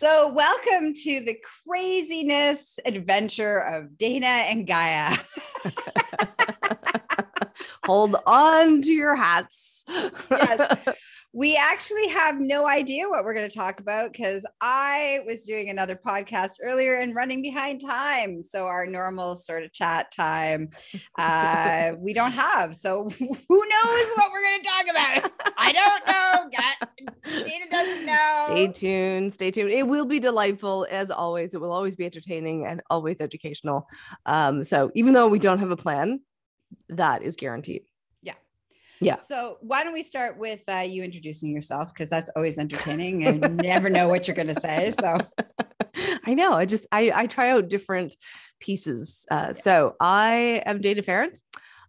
So welcome to the craziness adventure of Dana and Gaia. Hold on to your hats. Yes. We actually have no idea what we're going to talk about because I was doing another podcast earlier and running behind time. So our normal sort of chat time, we don't have. So who knows what we're going to talk about? I don't know. Dana doesn't know. Stay tuned. Stay tuned. It will be delightful as always. It will always be entertaining and always educational. So even though we don't have a plan, that is guaranteed. Yeah. So why don't we start with you introducing yourself? Because that's always entertaining and you never know what you're going to say. So I know. I try out different pieces. So I am Dana Pharant.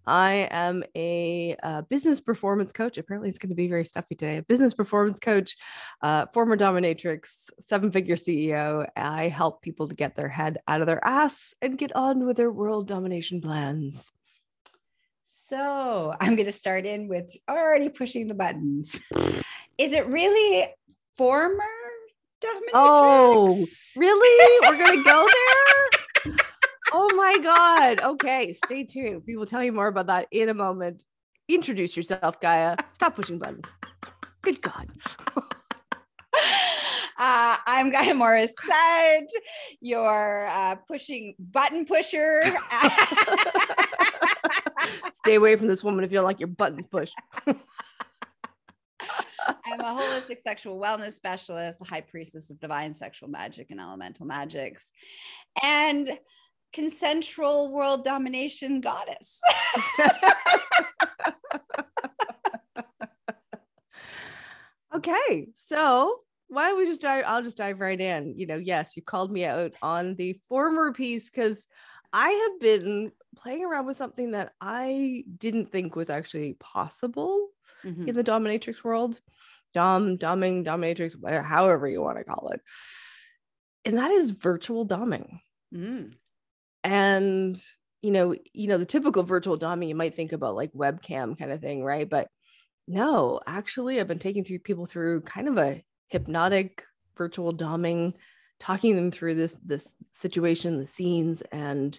I am a business performance coach. Apparently it's going to be very stuffy today. A business performance coach, former Dominatrix, 7-figure CEO. I help people to get their head out of their ass and get on with their world domination plans. So I'm going to start in with already pushing the buttons. Is it really former Dominatrix? Oh, really? We're going to go there? Oh my God. Okay. Stay tuned. We will tell you more about that in a moment. Introduce yourself, Gaia. Stop pushing buttons. Good God. I'm Gaia Morrissette, your pushing button pusher. Stay away from this woman if you don't like your buttons pushed. I'm a holistic sexual wellness specialist, a high priestess of divine sexual magic and elemental magics, and consensual world domination goddess. Okay, so why don't we just dive? I'll just dive right in. Yes, you called me out on the former piece because I have been playing around with something that I didn't think was actually possible in the dominatrix world. Doming, dominatrix, whatever, however you want to call it. And that is virtual doming. And, the typical virtual doming, you might think about like webcam kind of thing, right? But no, actually, I've been taking people through kind of a hypnotic virtual doming, talking them through this situation, the scenes. And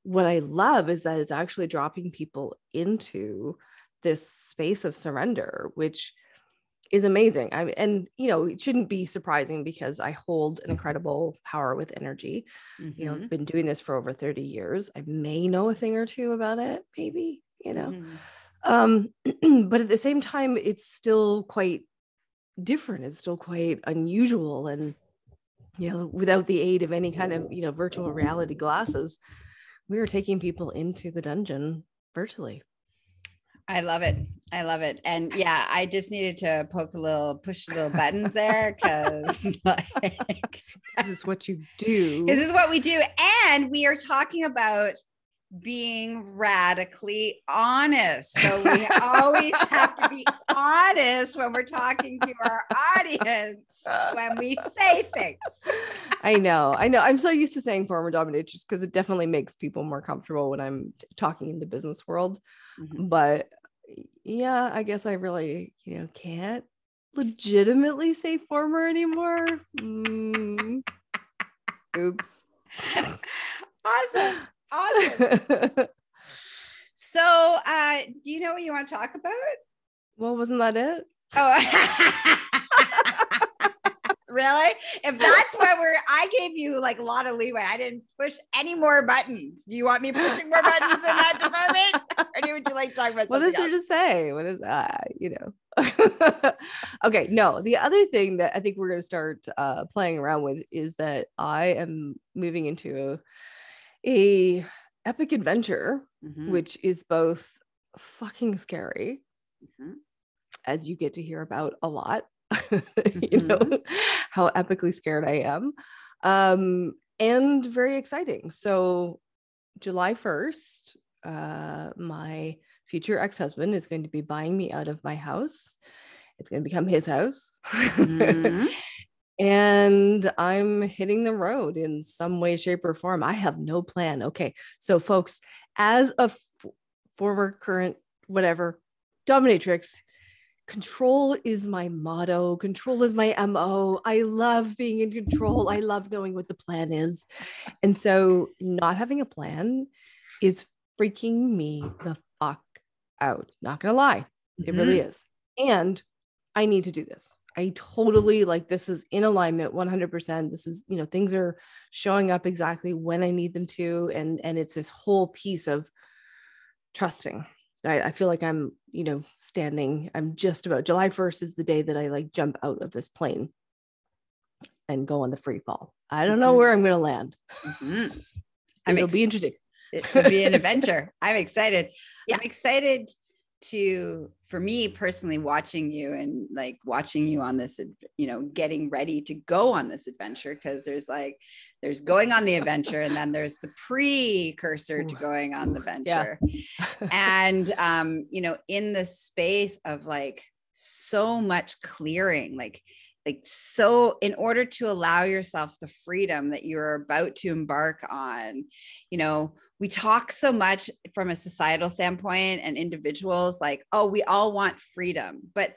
what I love is that it's actually dropping people into this space of surrender, which is amazing. It shouldn't be surprising because I hold an incredible power with energy. I've been doing this for over 30 years. I may know a thing or two about it, maybe, but at the same time, it's still quite different. It's still quite unusual. And, without the aid of any kind of, virtual reality glasses, we are taking people into the dungeon virtually. I love it. And yeah, I just needed to push a little buttons there because this is what you do. This is what we do. And we are talking about being radically honest. So we always have to be honest when we're talking to our audience when we say things. I know. I'm so used to saying former dominatrix because it definitely makes people more comfortable when I'm talking in the business world. But yeah, I guess I really, can't legitimately say former anymore. Oops. Awesome. So, do you know what you want to talk about? Well, wasn't that it? Oh, really? If that's what I gave you like a lot of leeway. I didn't push any more buttons. Do you want me pushing more buttons in that department? Or would you like to talk about what is there to say? What is Okay, no, the other thing that I think we're going to start playing around with is that I am moving into a epic adventure, which is both fucking scary, as you get to hear about a lot, how epically scared I am, and very exciting. So July 1st, my future ex-husband is going to be buying me out of my house. It's going to become his house. And I'm hitting the road in some way, shape, or form. I have no plan. Okay. So folks, as a former, current, whatever, dominatrix, control is my motto. Control is my MO. I love being in control. I love knowing what the plan is. And so not having a plan is freaking me the fuck out. Not gonna lie. It really is. And I need to do this. I totally like, this is in alignment 100%. This is, you know, things are showing up exactly when I need them to. And it's this whole piece of trusting. I feel like I'm, you know, I'm just about, July 1st is the day that I like jump out of this plane and go on the free fall. I don't know where I'm going to land. It'll be interesting. It'll be an adventure. I'm excited. Yeah. I'm excited for me personally, watching you and like watching you on this, you know, getting ready to go on this adventure. Cause there's going on the adventure and then there's the precursor to going on the venture. Yeah. And, you know, in the space of like so much clearing, like so in order to allow yourself the freedom that you're about to embark on, you know, we talk so much from a societal standpoint and individuals like, oh, we all want freedom, but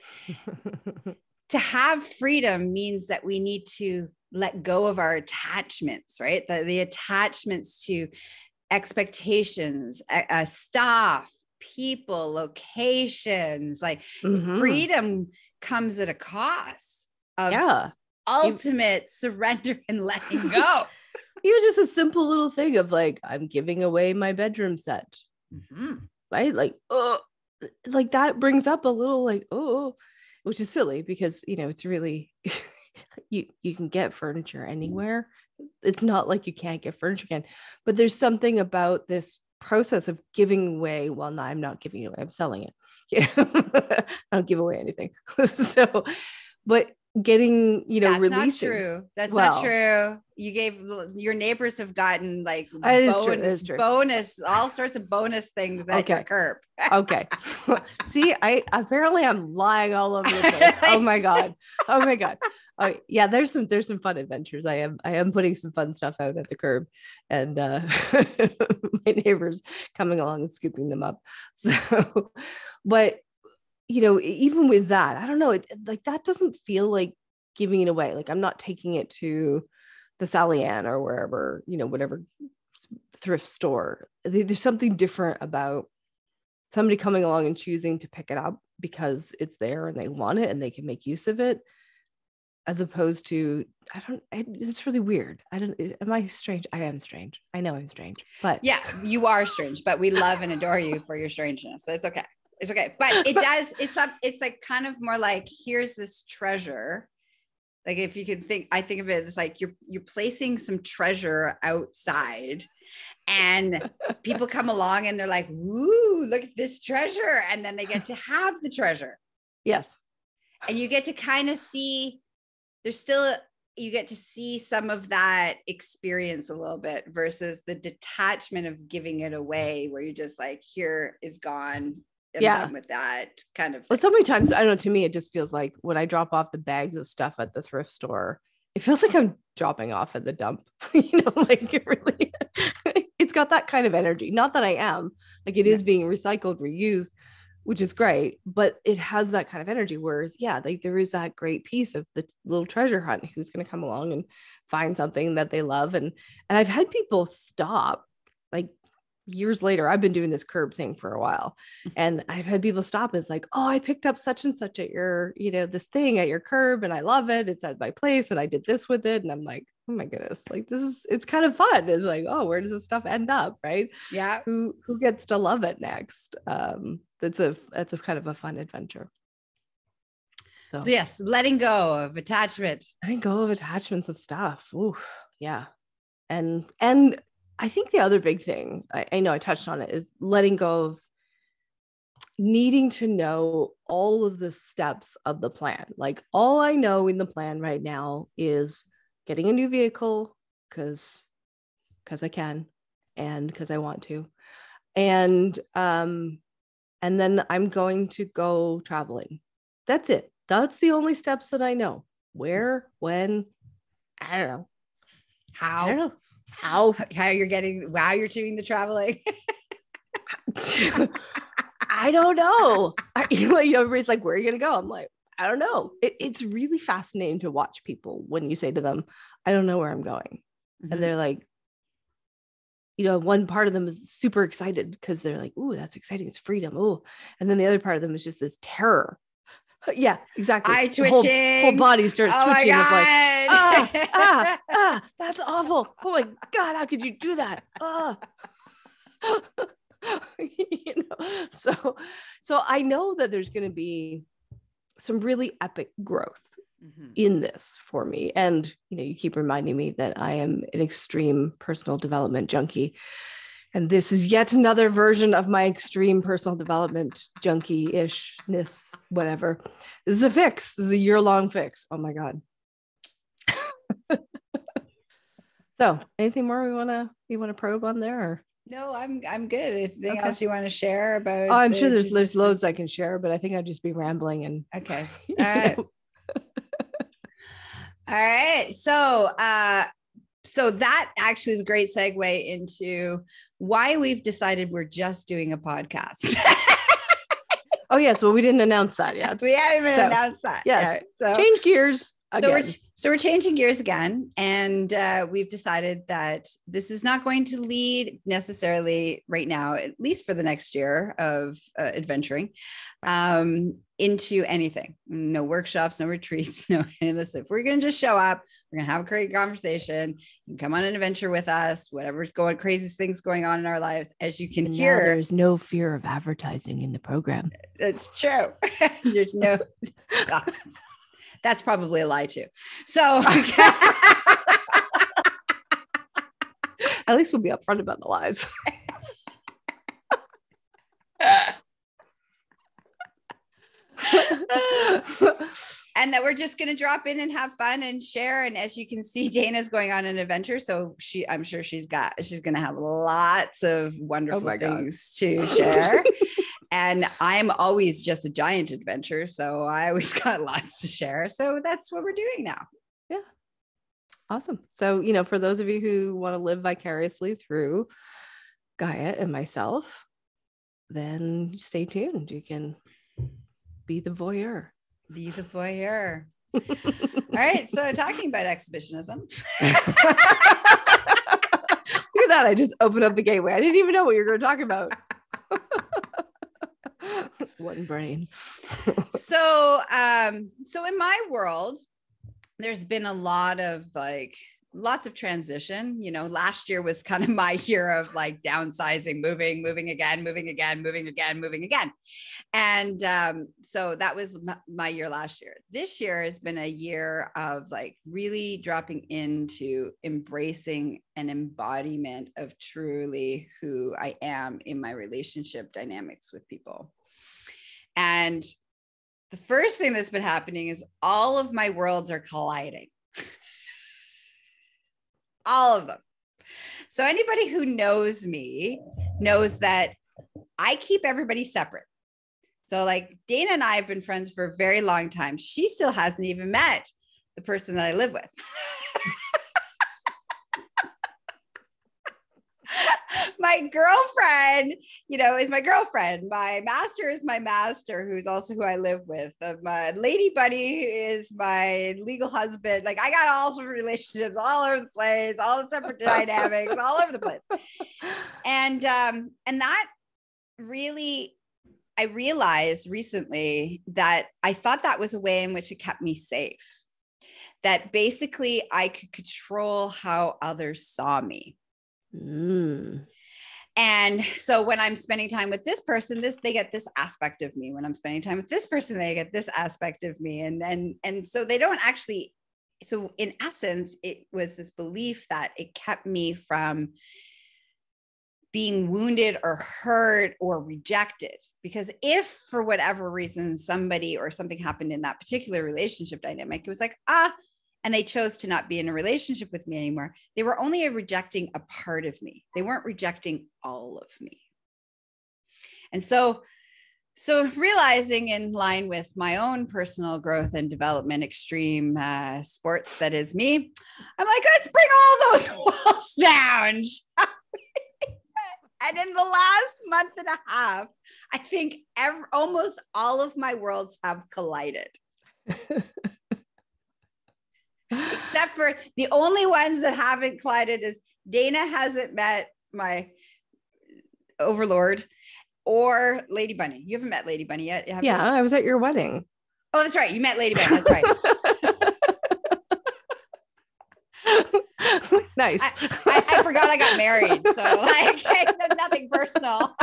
to have freedom means that we need to let go of our attachments, right? The attachments to expectations, staff, people, locations, like freedom comes at a cost of ultimate surrender and letting go. Even just a simple little thing of like, I'm giving away my bedroom set, right? Like, oh, like that brings up a little like, oh, which is silly because, you know, it's really, you can get furniture anywhere. It's not like you can't get furniture again, but there's something about this process of giving away. Well, no, I'm not giving it away. I'm selling it. Yeah. I don't give away anything. So, but getting, you know, releasing. Not true. That's not true. You gave, your neighbors have gotten like bonus, all sorts of bonus things at your curb. Okay. See, I'm lying all over the place. Oh my God. Oh yeah, there's some fun adventures. I am putting some fun stuff out at the curb, and my neighbors coming along and scooping them up. So, but you know, even with that, I don't know, like that doesn't feel like giving it away. Like I'm not taking it to the Sally Ann or wherever, you know, whatever thrift store. There's something different about somebody coming along and choosing to pick it up because it's there and they want it and they can make use of it, as opposed to, it's really weird. Am I strange? I am strange. I know I'm strange, but yeah, you are strange, but we love and adore you for your strangeness. So it's okay. It's okay. But it's like kind of more like, here's this treasure. Like if you could think, I think of it as like you're placing some treasure outside and people come along and they're like, woo, look at this treasure. And then they get to have the treasure. Yes. And you get to kind of see, you get to see some of that experience a little bit versus the detachment of giving it away where you're just like, here is gone. I'm done with that kind of thing. Well, so many times, I don't know, to me, it just feels like when I drop off the bags of stuff at the thrift store, it feels like I'm dropping off at the dump, you know, like it really, it's got that kind of energy. Not that I am, like it is being recycled, reused, which is great, but it has that kind of energy. Whereas, like there is that great piece of the little treasure hunt who's going to come along and find something that they love. And I've had people stop, like, years later, I've been doing this curb thing for a while, and I've had people stop. It's like, oh, I picked up such and such at your, you know, this thing at your curb, and I love it. It's at my place, and I did this with it. And I'm like, oh my goodness, like it's kind of fun. It's like, oh, where does this stuff end up, right? Yeah. Who gets to love it next? That's a kind of a fun adventure. So yes, letting go of attachment. Letting go of attachments of stuff. Ooh, yeah, and I think the other big thing, I know I touched on it, is letting go of needing to know all of the steps of the plan. Like all I know in the plan right now is getting a new vehicle because I can and because I want to. And then I'm going to go traveling. That's it. That's the only steps that I know. Where, when, I don't know. How? I don't know. How you're doing the traveling. I don't know. Everybody's like, where are you going to go? I'm like, I don't know. It's really fascinating to watch people when you say to them, I don't know where I'm going. Mm-hmm. And they're like, one part of them is super excited because they're like, ooh, that's exciting. It's freedom. Oh, and then the other part of them is just this terror. Yeah, exactly. Eye twitching. Whole body starts twitching. Of like, that's awful. Oh my God, how could you do that? So I know that there's going to be some really epic growth in this for me. And, you keep reminding me that I am an extreme personal development junkie. And this is yet another version of my extreme personal development junkie-ishness, whatever. This is a fix. This is a year-long fix. Oh my God. So anything more you want to probe on there? Or? No, I'm good. Anything else you want to share about? Oh, I'm sure there's loads I can share, but I think I'd just be rambling and okay. All right. All right. So that actually is a great segue into why we've decided we're just doing a podcast. Oh yes, well we didn't announce that yet. We haven't even announced that. Yes. So change gears. Again. So we're changing gears again, and we've decided that this is not going to lead necessarily right now, at least for the next year of adventuring, into anything. No workshops, no retreats, no any of this stuff. We're going to just show up. We're going to have a great conversation. You can come on an adventure with us, whatever's going, craziest things going on in our lives. As you can hear, there's no fear of advertising in the program. It's true. There's no... That's probably a lie too. So at least we'll be upfront about the lies. And that we're just going to drop in and have fun and share. And as you can see, Dana's going on an adventure. So I'm sure she's going to have lots of wonderful things to share. And I'm always just a giant adventure. So I always got lots to share. So that's what we're doing now. Yeah. Awesome. So, for those of you who want to live vicariously through Gaia and myself, then stay tuned. You can be the voyeur. Be the voyeur. All right. So talking about exhibitionism. Look at that. I just opened up the gateway. I didn't even know what you were going to talk about. One brain. So in my world, there's been a lot of lots of transition. Last year was kind of my year of downsizing, moving again. And so that was my year last year. This year has been a year of really dropping into embracing an embodiment of truly who I am in my relationship dynamics with people. And the first thing that's been happening is all of my worlds are colliding. All of them. So anybody who knows me knows that I keep everybody separate. So Dana and I have been friends for a very long time. She still hasn't even met the person that I live with. My girlfriend, is my girlfriend. My master is my master, who's also who I live with. My lady buddy is my legal husband. I got all sorts of relationships all over the place, all the separate dynamics, all over the place. And that really, I realized recently that I thought that was a way in which it kept me safe. That basically I could control how others saw me. And so when I'm spending time with this person, they get this aspect of me. When I'm spending time with this person, they get this aspect of me. And so they don't actually, so in essence, it was this belief that it kept me from being wounded or hurt or rejected. Because if for whatever reason, somebody or something happened in that particular relationship dynamic, it was and they chose to not be in a relationship with me anymore. They were only rejecting a part of me. They weren't rejecting all of me. And so realizing in line with my own personal growth and development, extreme sports that is me, I'm let's bring all those walls down. And in the last month and a half, I think almost all of my worlds have collided. Except for the only ones that haven't collided is Dana hasn't met my overlord or Lady Bunny. You haven't met Lady Bunny yet? Yeah, you? I was at your wedding. Oh, that's right. You met Lady Bunny. That's right. Nice. I forgot I got married. So like nothing personal.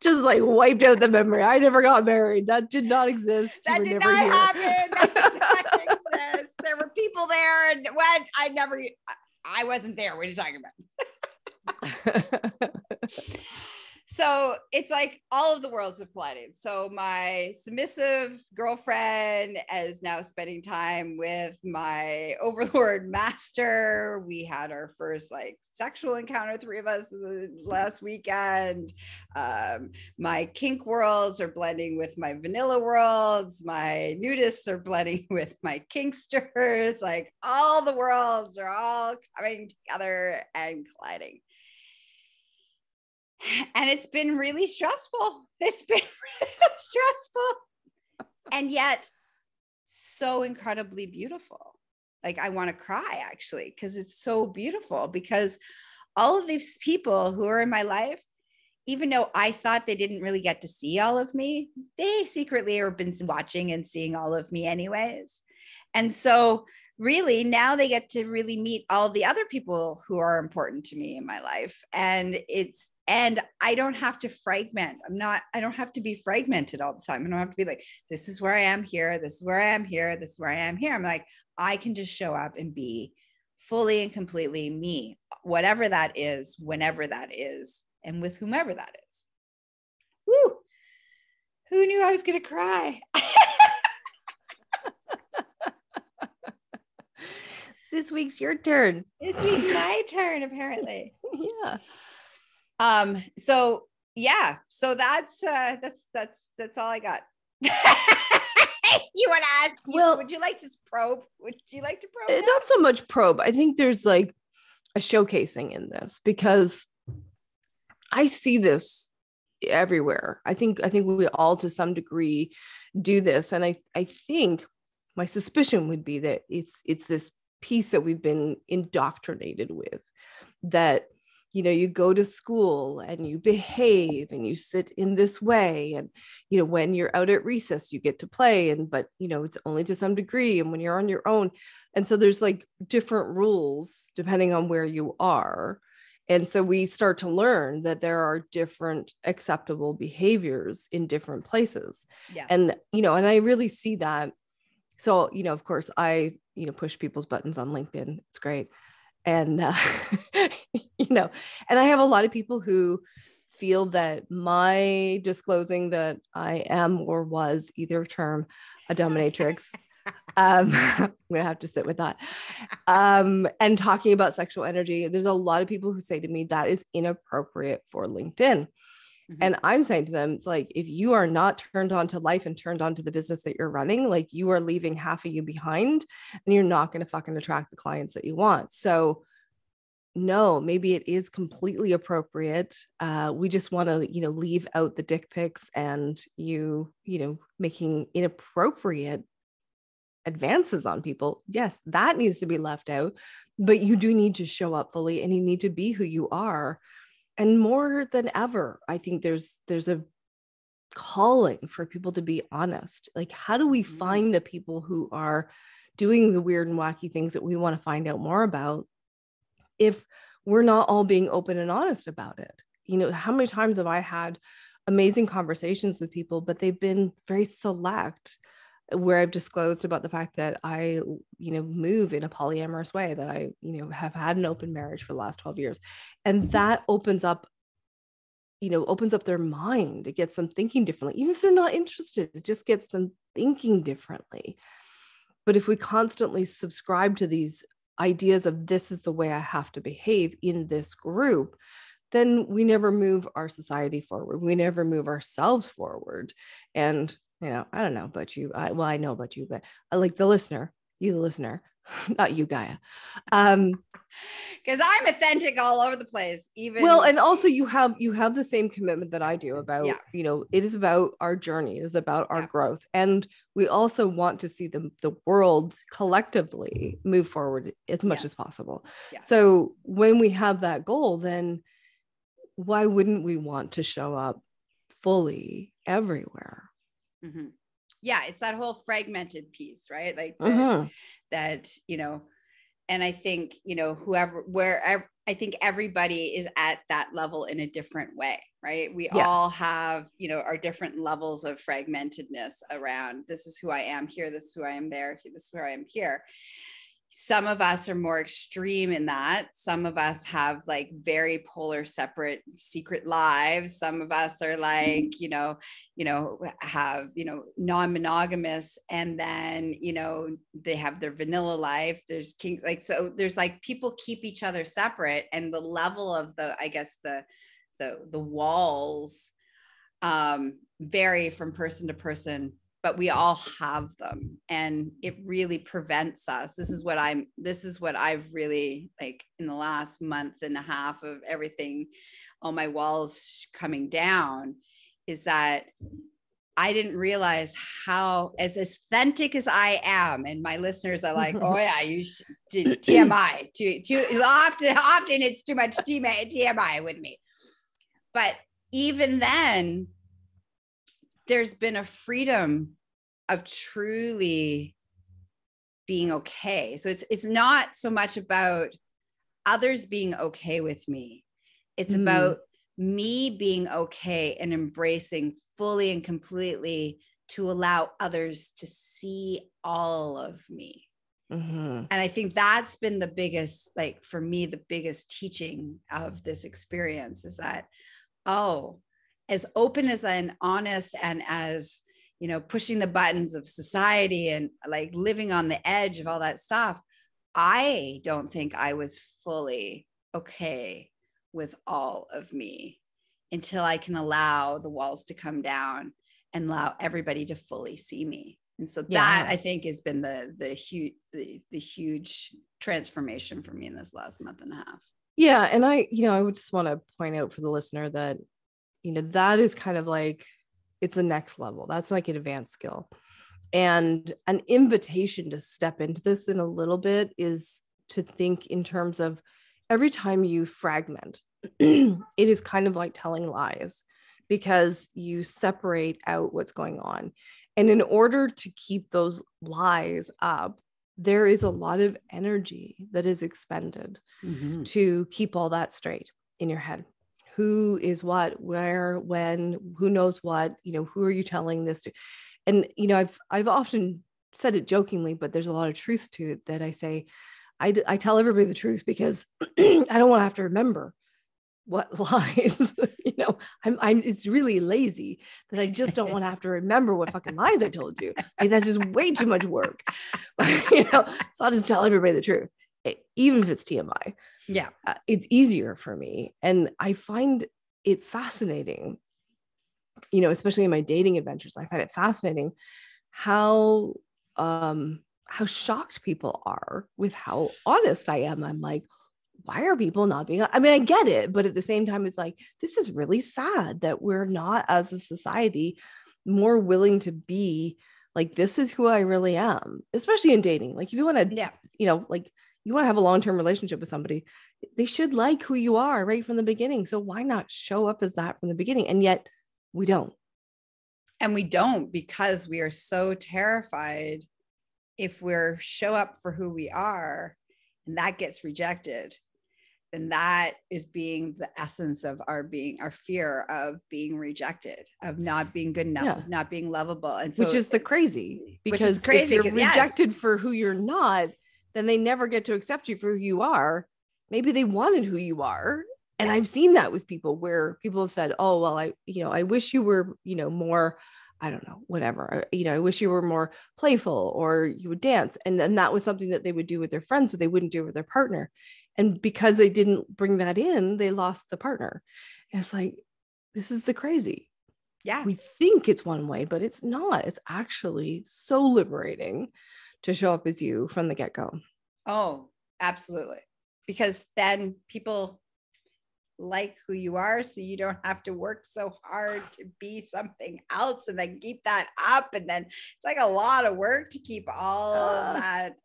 Just like wiped out the memory. I never got married. That did not exist. That did not happen. That did not exist. There were people there and what? I wasn't there. What are you talking about? So it's like all of the worlds have collided. So my submissive girlfriend is now spending time with my overlord master. We had our first like sexual encounter, 3 of us last weekend. My kink worlds are blending with my vanilla worlds. My nudists are blending with my kinksters. Like all the worlds are all coming together and colliding. And it's been really stressful. It's been really stressful. And yet so incredibly beautiful. Like I want to cry actually, because it's so beautiful, because all of these people who are in my life, even though I thought they didn't really get to see all of me, they secretly have been watching and seeing all of me anyways. And so really now they get to really meet all the other people who are important to me in my life. And I don't have to fragment. I don't have to be fragmented all the time. I don't have to be like, this is where I am here. This is where I am here. This is where I am here. I'm like, I can just show up and be fully and completely me, whatever that is, whenever that is, and with whomever that is. Woo! Who knew I was going to cry? This week's your turn. This week's my turn, apparently. Yeah. So yeah, so that's all I got. You want to ask? Well, would you like to probe? Would you like to probe? Not so much probe. I think there's like a showcasing in this, because I see this everywhere. I think we all to some degree do this, and I think my suspicion would be that it's this piece that we've been indoctrinated with, that you go to school and you behave and you sit in this way, and when you're out at recess you get to play, but it's only to some degree, and when you're on your own, and so there's like different rules depending on where you are. And so we start to learn that there are different acceptable behaviors in different places. Yes. And I really see that. So of course I push people's buttons on LinkedIn. It's great. And, and I have a lot of people who feel that my disclosing that I am or was either term a dominatrix, I'm going to have to sit with that. And talking about sexual energy, there's a lot of people who say to me that is inappropriate for LinkedIn. Mm-hmm. And I'm saying to them, it's like, if you are not turned on to life and turned on to the business that you're running, like you are leaving half of you behind, and you're not going to fucking attract the clients that you want. So no, maybe it is completely appropriate. We just want to, leave out the dick pics and making inappropriate advances on people. Yes, that needs to be left out, but you do need to show up fully, and you need to be who you are. And more than ever, I think there's a calling for people to be honest. Like, how do we find the people who are doing the weird and wacky things that we want to find out more about, if we're not all being open and honest about it? How many times have I had amazing conversations with people, but they've been very select, where I've disclosed about the fact that I, move in a polyamorous way, that I, have had an open marriage for the last 12 years. And that opens up their mind. It gets them thinking differently. Even if they're not interested, it just gets them thinking differently. But if we constantly subscribe to these ideas of this is the way I have to behave in this group, then we never move our society forward. We never move ourselves forward. And I don't know about you. I know about you, but I like you, the listener, not you, Gaia. Because I'm authentic all over the place. Even well, and also you have the same commitment that I do about, Yeah. you know, it is about our journey, it is about our Yeah. growth. And we also want to see the world collectively move forward as much Yes. as possible. Yes. So when we have that goal, then why wouldn't we want to show up fully everywhere? Mm-hmm. Yeah, it's that whole fragmented piece, right? Like Mm-hmm. that, you know, and I think, you know, wherever, I think everybody is at that level in a different way, right? We Yeah. all have, you know, our different levels of fragmentedness around this is who I am here, this is who I am there, this is where I am here. Some of us are more extreme in that. Some of us have like very polar, separate, secret lives. Some of us are like, you know, have, you know, non-monogamous, and then, you know, they have their vanilla life. There's kings, like, so there's like people keep each other separate, and the level of the, I guess the walls vary from person to person, but we all have them, and it really prevents us. This is what I've really, like, in the last month and a half of everything, all my walls coming down, is that I didn't realize how, as authentic as I am, and my listeners are like, oh yeah, you should TMI, too often it's too much TMI with me. But even then, there's been a of truly being okay. So it's not so much about others being okay with me. It's about me being okay and embracing fully and completely to allow others to see all of me. And I think that's been the biggest, like, for me, the biggest teaching of this experience is that, oh, as open as and honest and as, you know, pushing the buttons of society and like living on the edge of all that stuff, I don't think I was fully okay with all of me until I can allow the walls to come down and allow everybody to fully see me. And so that, I think, has been the huge transformation for me in this last month and a half. Yeah. And I would just want to point out for the listener that, you know, that is kind of like, it's the next level. That's like an advanced skill. And an invitation to step into this in a little bit is to think in terms of every time you fragment, it is kind of like telling lies, because you separate out what's going on. And in order to keep those lies up, there is a lot of energy that is expended to keep all that straight in your head. Who is what, where, when, who knows what, you know, who are you telling this to? And, you know, I've often said it jokingly, but there's a lot of truth to it, that I say, I tell everybody the truth because I don't want to have to remember what lies, you know, it's really lazy that I just don't want to have to remember what fucking lies I told you. Like, that's just way too much work, you know, so I'll just tell everybody the truth, even if it's TMI. Yeah. It's easier for me. And I find it fascinating, you know, especially in my dating adventures, I find it fascinating how shocked people are with how honest I am. I'm like, why are people not being, I mean, I get it, but at the same time, it's like, this is really sad that we're not, as a society, more willing to be like, this is who I really am, especially in dating. Like, if you want to, you know, like, you want to have a long-term relationship with somebody, they should like who you are right from the beginning. So why not show up as that from the beginning? And yet we don't. And we don't, because we are so terrified if we're show up for who we are and that gets rejected, then that is being the essence of our fear of being rejected, of not being good enough, of not being lovable. And so, which is the crazy, because if you're rejected for who you're not, then they never get to accept you for who you are. Maybe they wanted who you are. And I've seen that with people where people have said, oh, well, I wish you were, you know, more, I don't know, whatever, you know, I wish you were more playful, or you would dance. And then that was something that they would do with their friends, but they wouldn't do it with their partner. And because they didn't bring that in, they lost the partner. And it's like, this is the crazy. Yeah. We think it's one way, but it's not. It's actually so liberating to show up as you from the get-go. Oh, absolutely. Because then people like who you are, so you don't have to work so hard to be something else and then keep that up. And then it's like a lot of work to keep all of that,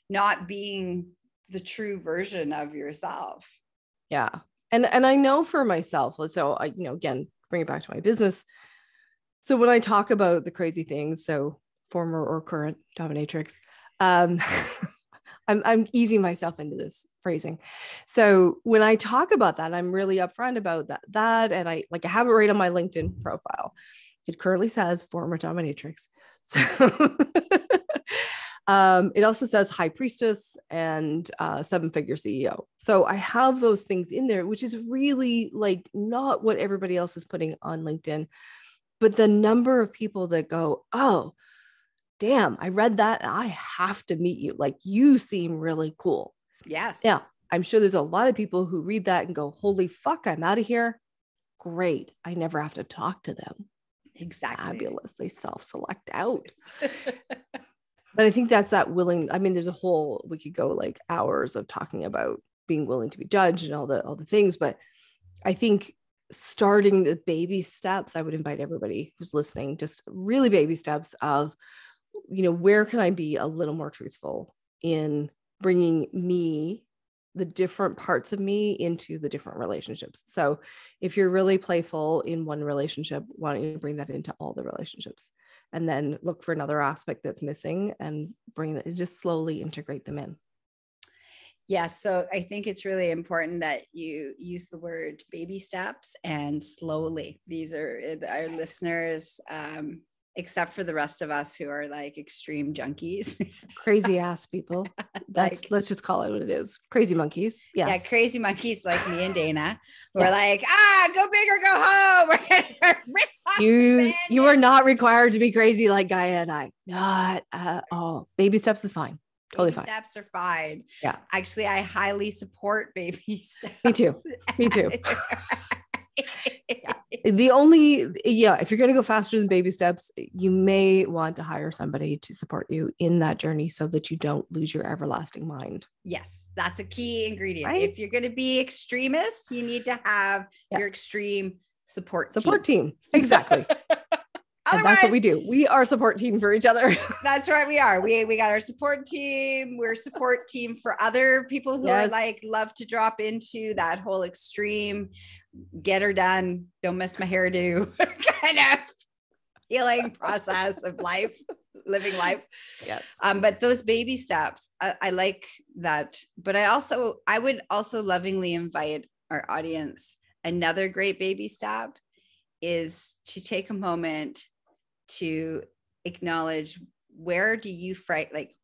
not being the true version of yourself. Yeah. And I know for myself, so I, again, bring it back to my business. So when I talk about the crazy things, so former or current dominatrix, I'm easing myself into this phrasing. So when I talk about that, I'm really upfront about that. And I have it right on my LinkedIn profile. It currently says former dominatrix. So it also says high priestess and 7-figure CEO. So I have those things in there, which is really like not what everybody else is putting on LinkedIn. But the number of people that go, oh, damn, I read that and I have to meet you. Like, you seem really cool. Yes. Yeah. I'm sure there's a lot of people who read that and go, holy fuck, I'm out of here. Great. I never have to talk to them. Exactly. Fabulous. They self-select out. But I think that's that willing. I mean, we could go like hours of talking about being willing to be judged and all the things. But I think starting the baby steps, I would invite everybody who's listening, just really baby steps of, where can I be a little more truthful in bringing me, the different parts of me, into the different relationships. So if you're really playful in one relationship, why don't you bring that into all the relationships, and then look for another aspect that's missing and just slowly integrate them in. Yeah. So I think it's really important that you use the word baby steps and slowly. These are our listeners, except for the rest of us who are like extreme junkies. Crazy ass people. Let's just call it what it is. Crazy monkeys. Yes. Yeah. Crazy monkeys like me and Dana. We're like, go big or go home. We're gonna rip off you are not required to be crazy like Gaia and I. Not all. Baby steps is fine. Totally fine. Steps are fine. Yeah. Actually, I highly support baby steps. Me too. Yeah. If you're going to go faster than baby steps, you may want to hire somebody to support you in that journey so that you don't lose your everlasting mind. Yes. That's a key ingredient. Right? If you're going to be extremist, you need to have your extreme support team. Exactly. And that's what we do. We are a support team for each other. That's right. We are. We got our support team. We're a support team for other people who are like, love to drop into that whole extreme, get her done, don't miss my hairdo kind of healing process of life, living life. Yes. But those baby steps, I like that. But I would also lovingly invite our audience. Another great baby step is to take a moment to acknowledge, where do you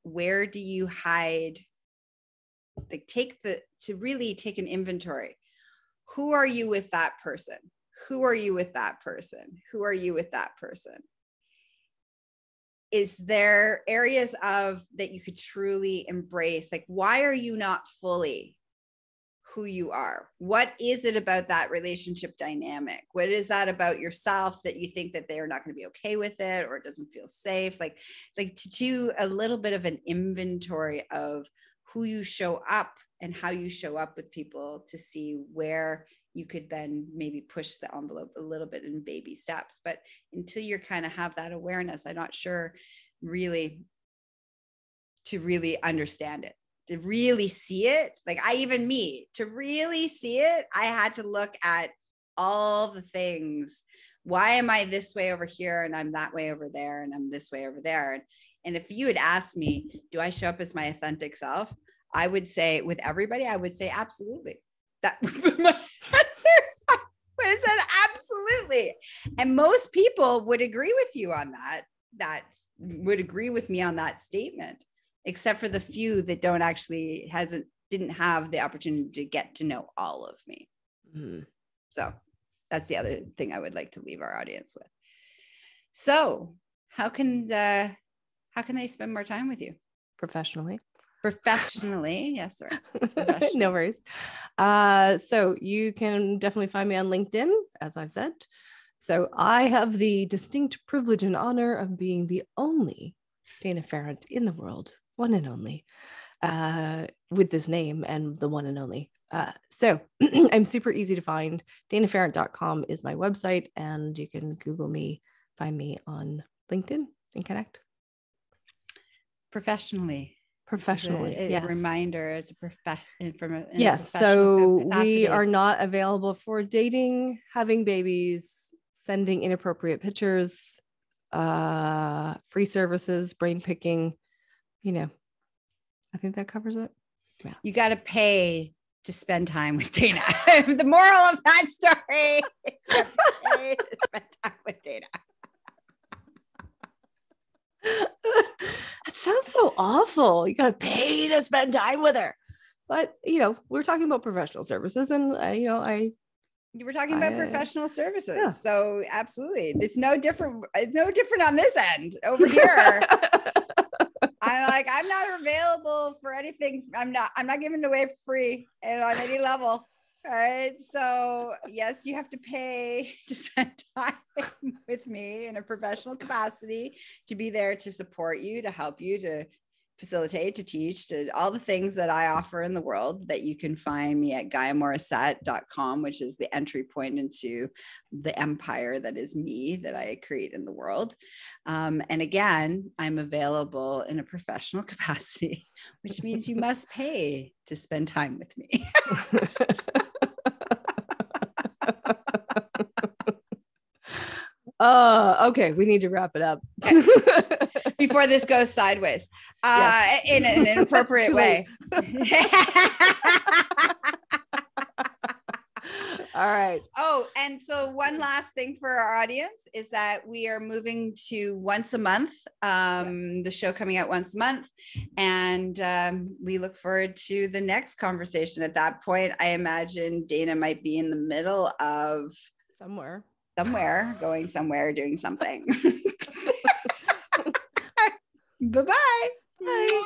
where do you hide, to really take an inventory. Who are you with that person? Who are you with that person? Who are you with that person? Is there areas of that you could truly embrace? Like, why are you not fully who you are? What is it about that relationship dynamic? What is that about yourself that you think that they are not going to be okay with it, or it doesn't feel safe? Like to do a little bit of an inventory of who you show up and how you show up with people, to see where you could then maybe push the envelope a little bit in baby steps. But until you kind of have that awareness, I'm not sure really to really understand it. To really see it, to really see it, I had to look at all the things. Why am I this way over here and I'm that way over there and I'm this way over there? And if you had asked me, do I show up as my authentic self? I would say, with everybody, I would say absolutely. That would be my answer. But it said absolutely. And most people would agree with you on that would agree with me on that statement, except for the few that didn't have the opportunity to get to know all of me. Mm-hmm. So that's the other thing I would like to leave our audience with. So how can they spend more time with you? Professionally, yes, sir. No worries. So you can definitely find me on LinkedIn, as I've said. So I have the distinct privilege and honor of being the only Dana Pharant in the world one and only, with this name and the one and only. So I'm super easy to find. DanaPharant.com is my website, and you can Google me, find me on LinkedIn and connect. Professionally, yes. Reminder as a professional. Yes. So we are not available for dating, having babies, sending inappropriate pictures, free services, brain picking. I think that covers it. Yeah. You got to pay to spend time with Dana. The moral of that story is you have to pay to spend time with Dana. That sounds so awful. You got to pay to spend time with her. But, we're talking about professional services, and we're talking about professional services. Yeah. So absolutely. It's no different. It's no different on this end over here. I'm not available for anything. I'm not giving it away for free and on any level. All right. So yes, you have to pay to spend time with me in a professional capacity, to be there to support you, to help you, to facilitate, to teach, to all the things that I offer in the world. That you can find me at GaiaMorrissette.com, which is the entry point into the empire that is me, that I create in the world. And again, I'm available in a professional capacity, which means you must pay to spend time with me. Okay, we need to wrap it up. Okay. Before this goes sideways, yes. In an inappropriate way. All right. Oh, and so one last thing for our audience is that we are moving to once a month, the show coming out once a month. And we look forward to the next conversation. At that point, I imagine Dana might be in the middle of somewhere, going somewhere, doing something. Bye-bye. Bye.